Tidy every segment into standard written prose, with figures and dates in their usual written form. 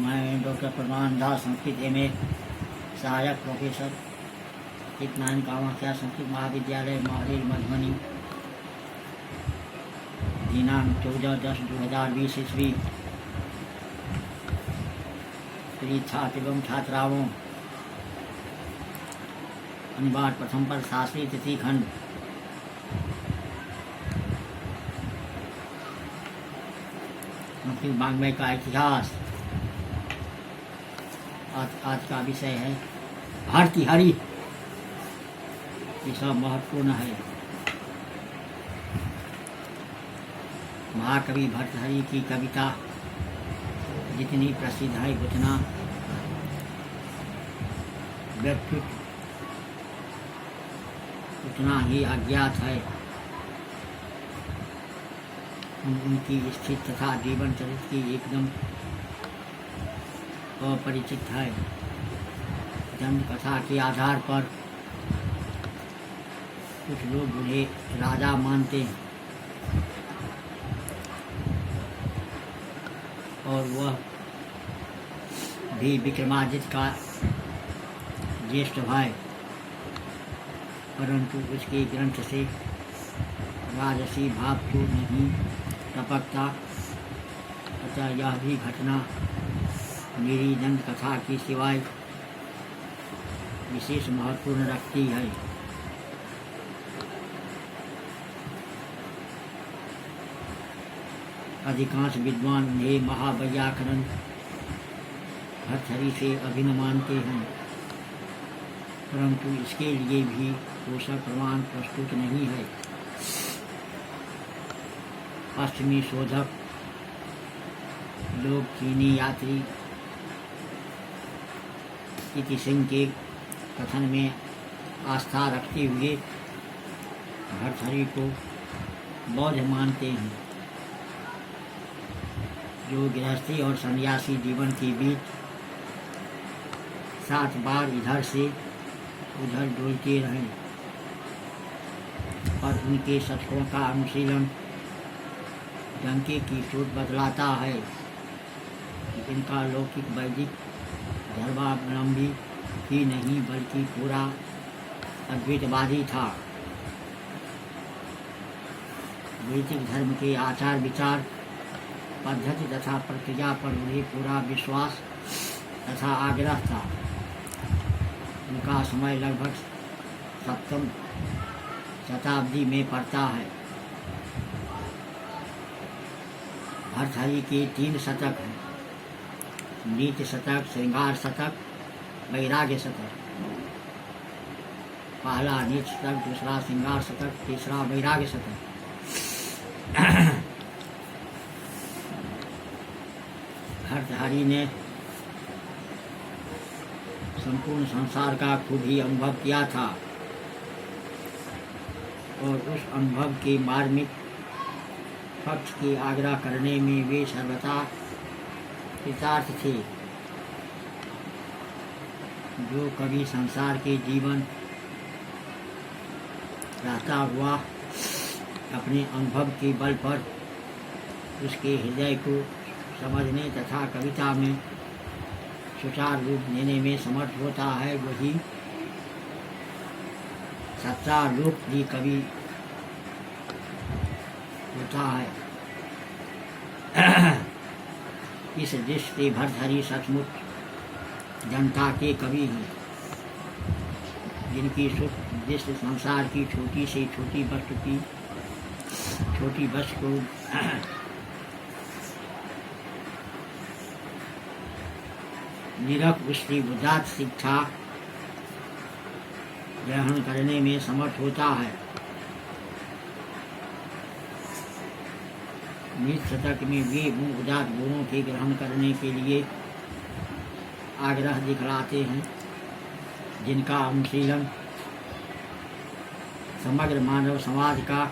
मैं डॉक्टर प्रमाण दास, संस्कृत MA, सहायक प्रोफेसर, चित्तनारायण कामाख्या संस्कृत महाविद्यालय महरेल मधुबनी। दिनांक 14/10/2020 ईस्वी। प्रिय छात्र एवं छात्राओं, अनुवाद प्रथम पर शास्त्रीय तिथि खंड संस्कृत वाङ्मय का इतिहास। आज का विषय है भर्तृहरि। ये सब महत्वपूर्ण है। महाकवि भर्तृहरि की कविता जितनी प्रसिद्ध है उतना व्यक्तित्व उतना ही अज्ञात है। उनकी स्थिति तथा जीवन चरित्र की एकदम अपरिचित है। जन्म कथा के आधार पर कुछ लोग उन्हें राजा मानते हैं और वह भी विक्रमादित्य का ज्येष्ठ भाई, परंतु उसके ग्रंथ से राजसी भाव क्यों नहीं टपकता। अतः यह भी घटना मेरी दंत कथा की सिवाय विशेष महत्वपूर्ण रखती है। अधिकांश विद्वान उन्हें महावैयाकरण भर्तृहरि से अभिन्न मानते हैं, परंतु इसके लिए भी पोषक प्रमाण प्रस्तुत नहीं है। पश्चिमी शोधक लोग चीनी यात्री इति सिंह के कथन में आस्था रखते हुए भर्तृहरि को बौद्ध मानते हैं, जो गृहस्थी और सन्यासी जीवन के बीच 7 बार इधर से उधर डोलते रहे और उनके शतकों का अनुशीलन डंके की चोट बदलाता है कि इनका लौकिक वैदिक धर्मावलंबी ही नहीं बल्कि पूरा अद्वैतवादी था। वैदिक धर्म के आचार विचार पद्धति तथा प्रक्रिया पर उन्हें पूरा विश्वास तथा आग्रह था। उनका समय लगभग 7वीं शताब्दी में पड़ता है। भर्तृहरि के 3 शतक हैं: नीति शतक, श्रृंगार शतक, वैराग्य शतक। पहला नीति शतक, दूसरा श्रृंगार शतक, तीसरा वैराग्य शतक। भर्तृहरि ने संपूर्ण संसार का खूब ही अनुभव किया था और उस अनुभव के मार्मिक पक्ष की आग्रह करने में वे सर्वथा कृतार्थ थे। जो कभी संसार के जीवन रहता हुआ अपने अनुभव के बल पर उसके हृदय को समझने तथा कविता में सुचारू रूप देने में समर्थ होता है, वही सच्चा लोकप्रिय कवि होता है। इस दृष्टि से भर्तृहरि सचमुच जनता के कवि हैं, जिनकी सुख दृष्टि संसार की छोटी से छोटी वस्तु को निरख उसकी उदात्त शिक्षा ग्रहण करने में समर्थ होता है। नीति शतक में वे उन उदात्त गुणों के ग्रहण करने के लिए आग्रह दिखलाते हैं जिनका अनुशीलन समग्र मानव समाज का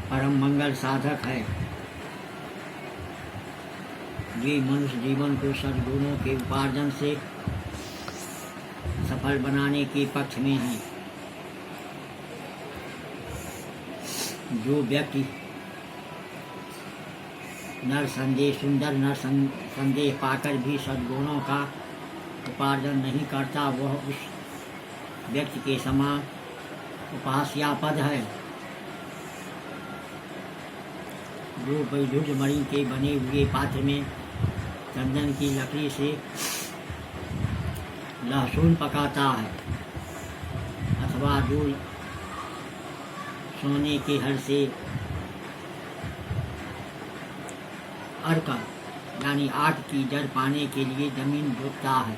परम मंगल साधक है। वे मनुष्य जीवन को सद्गुणों के उपार्जन से सफल बनाने के पक्ष में हैं। जो व्यक्ति नर संदेह सुंदर नर संदेह पाकर भी सद्गुणों का उपार्जन नहीं करता, वह उस व्यक्ति के समान उपास्यापद है जो वैदुर्य मणि के बने हुए पात्र में चंदन की लकड़ी से लहसुन पकाता है, अथवा जो सोने के हर से अर्क यानी आठ की जड़ पाने के लिए जमीन जोतता है।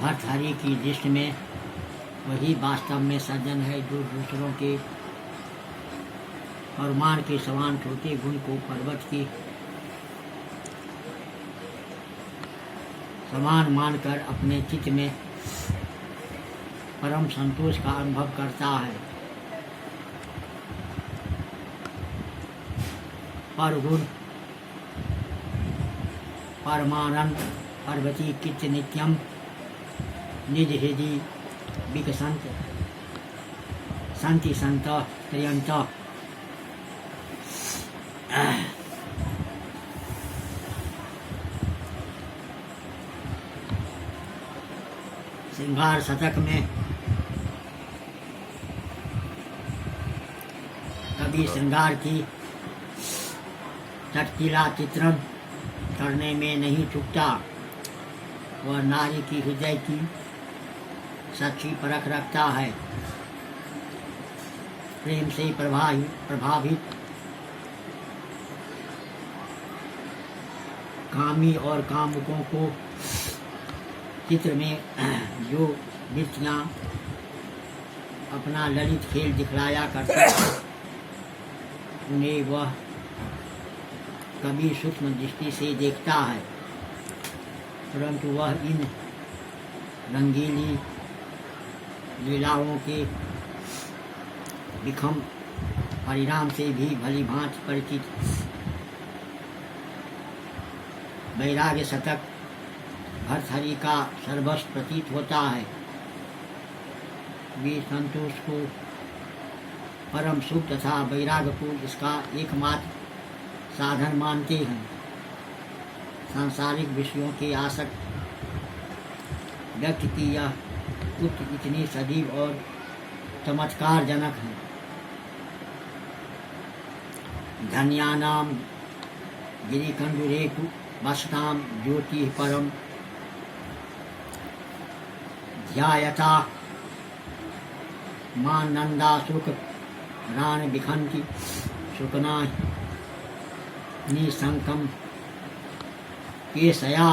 भर्तृहरि की दृष्टि में वही वास्तव में सज्जन है जो दूसरों के परमाण के समान छोटे गुण को पर्वत के समान मानकर अपने चित्त में परम संतोष का अनुभव करता है। परगुण परमानंद पर्वती किच नित्यम निज हृदय विकसंत संति संत त्रियंत। श्रृंगार शतक में कभी श्रृंगार की चटकीला चित्रण करने में नहीं चूकता, वह नारी की हृदय की सच्ची परख रखता है। प्रेम से प्रभावित कामी और कामुकों को चित्र में जो वृत्तियाँ अपना ललित खेल दिखलाया करते हैं, उन्हें वह कभी सूक्ष्म दृष्टि से देखता है, परंतु वह इन रंगीली लीलाओं के विखम परिणाम से भी भली भांति परिचित। वैराग्य शतक भर्तृहरि का सर्वस्व प्रतीत होता है। वे संतोष को परम सुख तथा वैराग्य को इसका एकमात्र साधन मानते हैं। सांसारिक विषयों के आसक्त व्यक्ति की यह उक्त इतनी सजीव और चमत्कारजनक है। धन्यानाम गिरिकंडुरेकु वसताम ज्योति परम ध्यायता मां नंदा सुख रान विखंति सुकना निसंकम केशया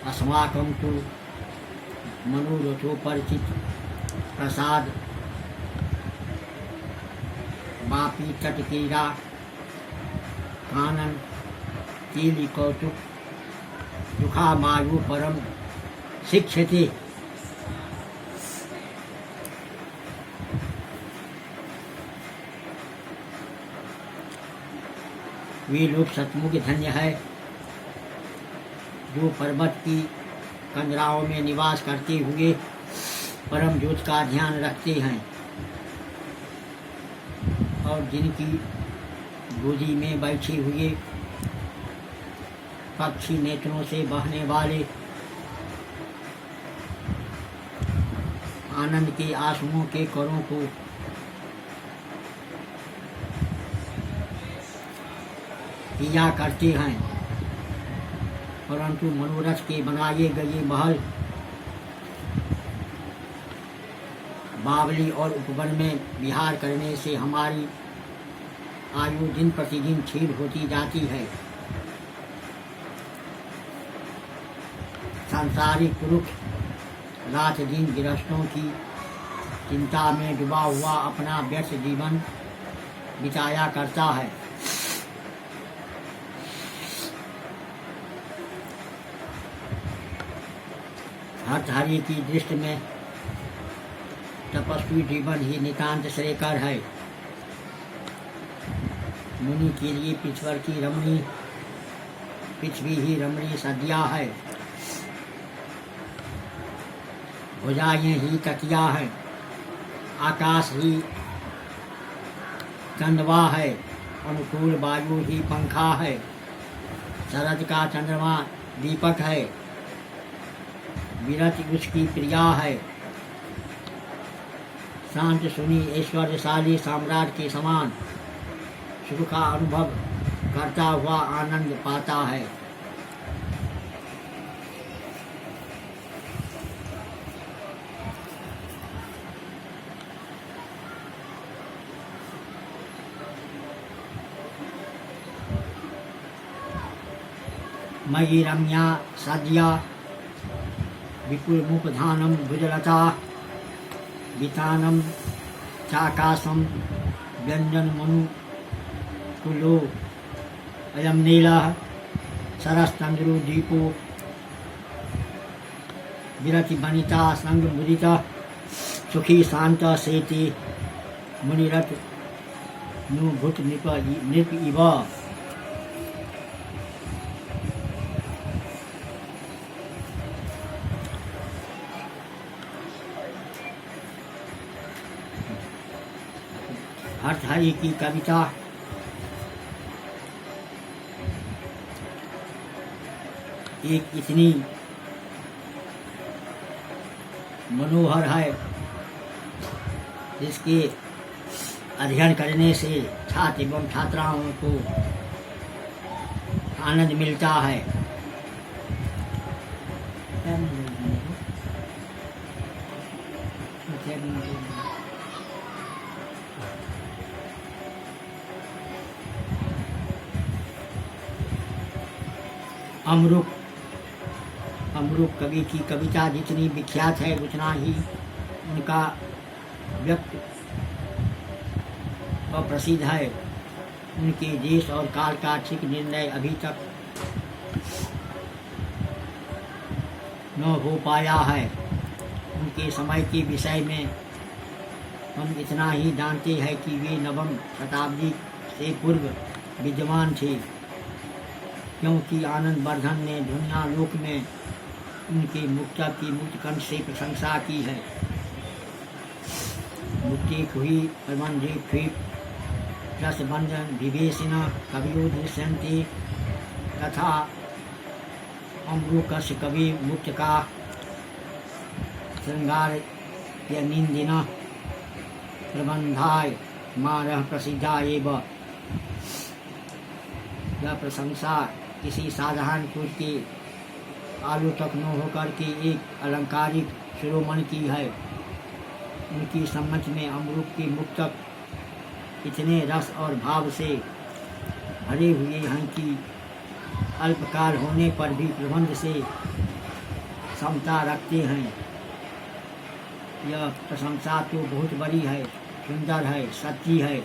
अस्माकं तु मनोरथोपरिचित प्रसाद बापी तटकीरा कानन तीली कौतुक दुखा मायु परम शिक्षति। वे लोग सतमुख धन्य है जो पर्वत की कंदराओं में निवास करते हुए परम ज्योत का ध्यान रखते हैं और जिनकी गोदी में बैठे हुए पक्षी नेत्रों से बहने वाले आनंद के आंसुओं के करों को पिया करते हैं, परंतु मनोरथ के बनाए गए महल बावली और उपवन में विहार करने से हमारी आयु दिन प्रतिदिन क्षीण होती जाती है। सांसारिक पुरुष रात दिन गृहस्थों की चिंता में डूबा हुआ अपना व्यर्थ जीवन बिताया करता है। भर्तृहरि की दृष्टि में तपस्वी जीवन ही नितांत श्रेयकर है। मुनि के लिए पृथ्वी ही रमणीय सद्या है। भुजाएं ही तकिया है, आकाश ही चंदवा है, अनुकूल वायु ही पंखा है, शरद का चंद्रमा दीपक है, विरत उसकी प्रिया है, शांत सुनी ऐश्वर्यशाली साम्राज्य के समान सुख का अनुभव करता हुआ आनंद पाता है। मयि रम्या सज्या विपुलमुपधानं भुजलता वितानं चाकाशं व्यञ्जनमनुकुलो अयं नीलः सरस्तन्द्रुदीपो विरतिवनिता संगमुदितः सुखी शांत सेति मुनिरत नुभूत नृप इव। भर्तृहरि की कविता एक इतनी मनोहर है जिसके अध्ययन करने से छात्र एवं छात्राओं को आनंद मिलता है। अमरुक कवि की कविता जितनी विख्यात है उतना ही उनका व्यक्ति प्रसिद्ध है। उनके देश और काल का ठीक निर्णय अभी तक न हो पाया है। उनके समय के विषय में हम इतना ही जानते हैं कि वे नवम शताब्दी से पूर्व विद्यमान थे, क्योंकि आनंद वर्धन ने दुनिया लोक में उनके मुक्ता की मुक्त कंठ से प्रशंसा की है। मुक्ति हुई प्रबंधि फिर रसबंधन विवेशिना कवियो दृश्यंती तथा अमरुकस कवि मुक्त का श्रृंगार निंदिना प्रबंधाय मारह प्रसिद्धा एवं। यह प्रशंसा किसी साधारण पुरुष के आलोचक न होकर के एक अलंकारिक शिरोमणि की है। उनकी समझ में अमरुक के मुक्तक इतने रस और भाव से भरे हुए हैं कि अल्पकाल होने पर भी प्रबंध से समता रखते हैं। यह प्रशंसा तो बहुत बड़ी है, सुंदर है, सच्ची है।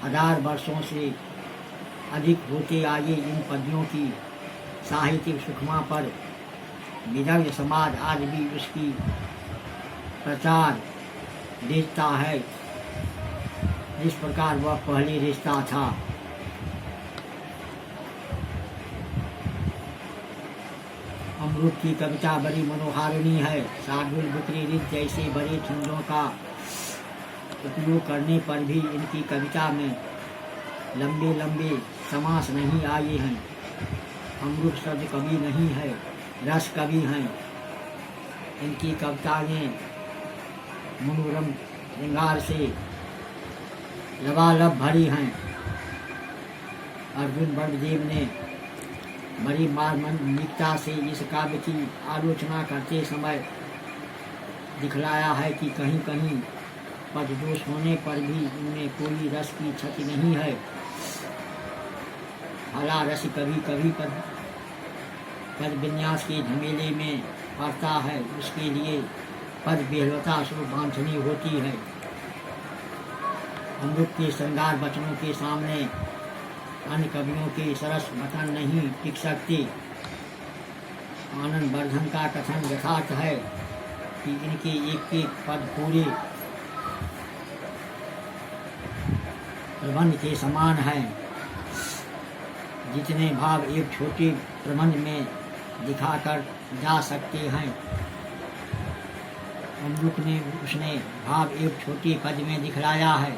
1000 वर्षों से अधिक होते आए इन पद्यों की साहित्यिक सुखमा पर विदग्ध समाज आज भी उसकी प्रचार देखता है जिस प्रकार वह पहले रिश्ता था। अमरुक की कविता बड़ी मनोहारिणी है। शार्दुल बुकरी रित जैसे बड़े छंदों का उपयोग करने पर भी इनकी कविता में लंबे लंबे समास नहीं आए हैं। अमरुक शब्द कवि नहीं है, रस कवि हैं। इनकी कविताएं मनोरम श्रृंगार से लबालब भरी हैं। अर्जुन वर्णदेव ने बड़ी मार्मिकता से इस काव्य की आलोचना करते समय दिखलाया है कि कहीं कहीं पददोष होने पर भी इनमें कोई रस की क्षति नहीं है। भला रस कभी कभी पद विन्यास के झमेले में पड़ता है, उसके लिए पद बेहलता स्वरूप वांछनीय होती है। अमरुक के श्रृंगार वचनों के सामने अन्य कवियों के सरस वचन नहीं टिक सकते। आनंद वर्धन का कथन यथार्थ है कि इनके एक एक पद पूरे प्रबंध के समान है। जितने भाव एक छोटे प्रबंध में दिखाकर जा सकते हैं अमृत ने उसने भाव एक छोटे पद में दिखलाया है।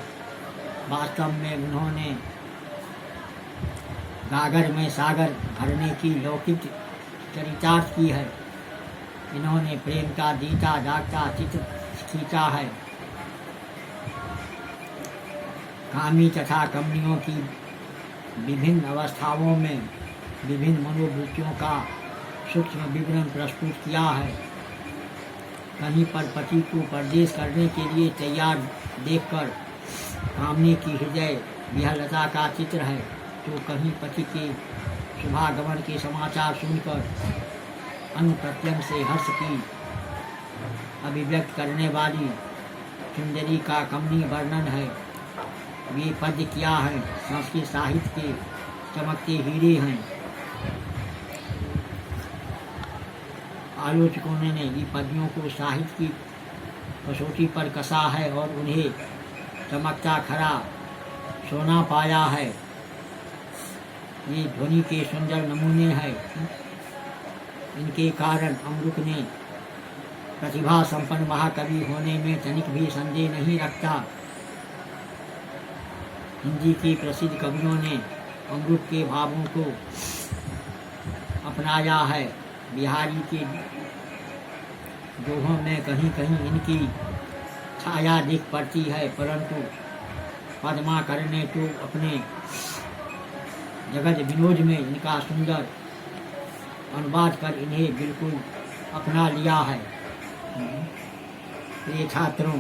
वास्तव में उन्होंने गागर में सागर भरने की लौकिक चरितार्थ की है। इन्होंने प्रेम का दीता दागता चित्र खींचा है। कामी तथा कमनियों की विभिन्न अवस्थाओं में विभिन्न मनोवृत्तियों का सूक्ष्म विवरण प्रस्तुत किया है। कहीं पर पति को परदेश करने के लिए तैयार देखकर कामनी की हृदय विहलता का चित्र है, तो कहीं पति के शुभागमन के समाचार सुनकर अन्य प्रत्यम से हर्ष की अभिव्यक्त करने वाली सुंदरी का कमनीय वर्णन है। ये पद्य क्या है? संस्कृत साहित्य के चमकते हीरे हैं। आलोचकों ने ये पद्यों को साहित्य की कसौटी पर कसा है और उन्हें चमकता खरा सोना पाया है। ये ध्वनि के सुंदर नमूने हैं। इनके कारण अमृत ने प्रतिभा संपन्न महाकवि होने में तनिक भी संदेह नहीं रखता। हिंदी के प्रसिद्ध कवियों ने अमृत के भावों को अपनाया है। बिहारी के दोहों में कहीं कहीं इनकी छाया दिख पड़ती है, परंतु पद्माकर ने तो अपने जगत विनोद में इनका सुंदर अनुवाद कर इन्हें बिल्कुल अपना लिया है। प्रिय छात्रों,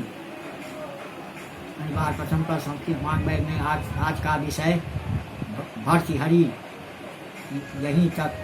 अनिवार्य प्रथम पर संस्कृत वाङ्मय में आज का विषय भर्तृहरि यहीं तक